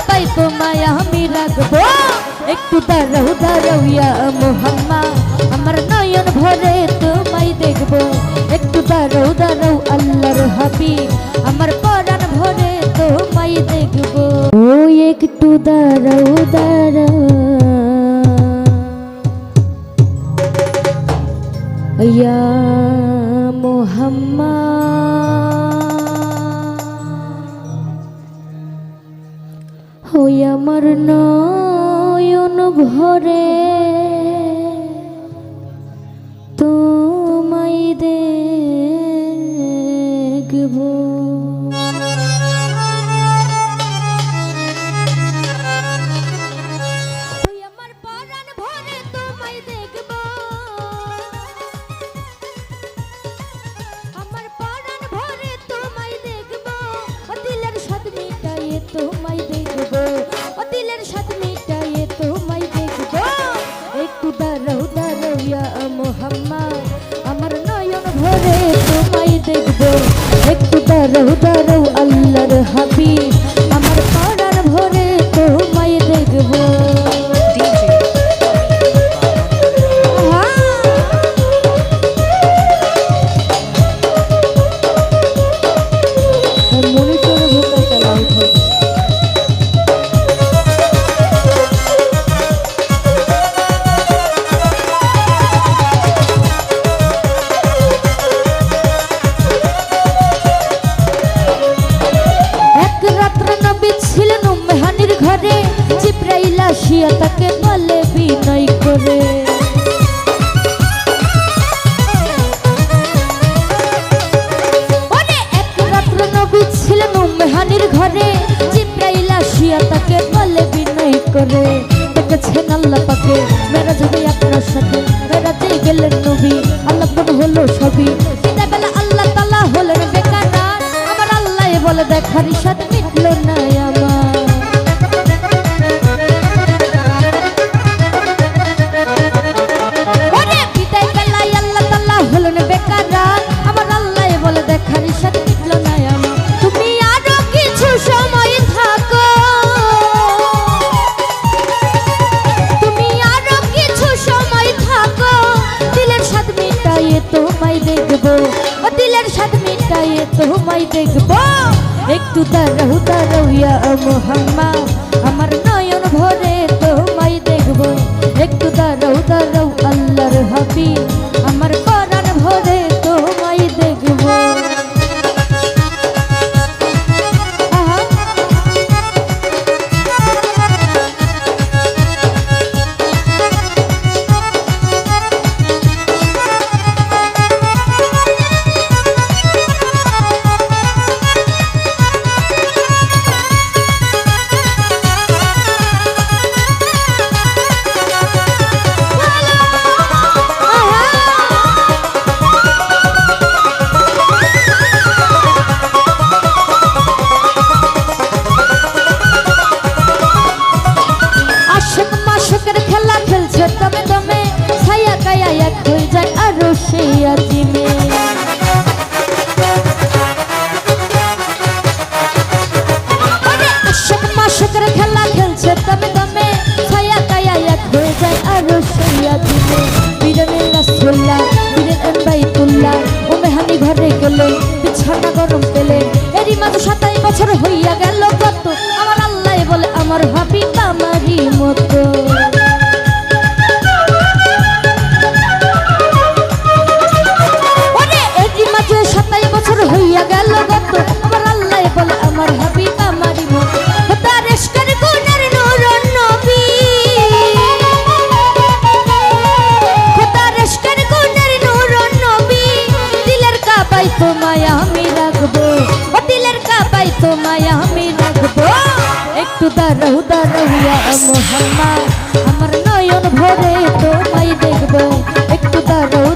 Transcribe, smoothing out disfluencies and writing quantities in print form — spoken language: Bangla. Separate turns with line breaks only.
কাবাই তোমায় আমি রাখবো। একটু দাঁড়াও দাঁড়াও ইয়া মুহাম্মদ, আমার নয়ন ভরে তোমায় দেখবো। একটু দাঁড়াও দাঁড়াও আল্লাহর হাবিব, আমার পরাণ ভরে তোমায় দেখবো। ও একটু দাঁড়াও দাঁড়াও ইয়া মুহাম্মদ, ওই আমার নয়ন ভরে তোমায় দেখবো। ওই আমার পরাণ ভরে তোমায় দেখবো, আমার পরাণ ভরে তোমায় দেখবো। ও দিলের স্বাদ মিটাইয়ে তোমায় দেখবো, ও দিলের স্বাদ মিটাইয়ে তোমায় দেখবো। একটু দাঁড়াও দাঁড়াও ইয়া মুহাম্মদ, আমার নয়ন ভরে তোমায় দেখবো। একটু দাঁড়াও দাঁড়াও আল্লাহর হাবিব, আমার পরাণ ভরে তোমায় দেখবো। জিব্রাইল আসিয়া তাকে বলে বিনয় করে, এক রাত্র নবী ছিলেন উম্মে হানির ঘরে। জিব্রাইল আসিয়া তাকে বলে বিনয় করে, দেখেছেন আল্লাহ পাকে মেরাজ হবে আপনার সাথে। মেরাজে গেলেন নবী, আল্লাহ হলো সবই। দিনের বেলা আল্লাহ তাআলা হলেন বেকার, আমার আল্লাহ বলে দেখার সাথ মিটলো না আমার। তোমায় দেখবো। একটু দাঁড়াও দাঁড়াও ইয়া মুহাম্মদ, আমার নয়ন ভরে তোমায় দেখবো। একটু দাঁড়াও দাঁড়াও আল্লাহর হাবিব, আমার পরাণ ভরে তোমায় দেখবো। খেলা খেলছে দমে দমে, ছায়া কায়া এক হয়ে যায় আরো সইয়া দিলে। বীরের রাসূলুল্লাহ, বীরের বাইতুল্লাহ, ও মেহানি ঘরে গেলে বিছানা গরম পেলে। এরই মাঝে 27 বছর হইয়া গেল কত, আমার আল্লাহ বলে আমার হাবিব আমারই মতো। এরই মাঝে 27 বছর হইয়া গেল কত, আমার আল্লাহ বলে আমার হাবিব আমারই মতো। তোমায় আমি রাখবো, ও দিলের কাবাই তোমায় আমি রাখবো। একটু দাঁড়াও দাঁড়াও ইয়া মুহাম্মদ, আমার নয়ন ভরে তোমায় দেখবো। একটু দাঁড়াও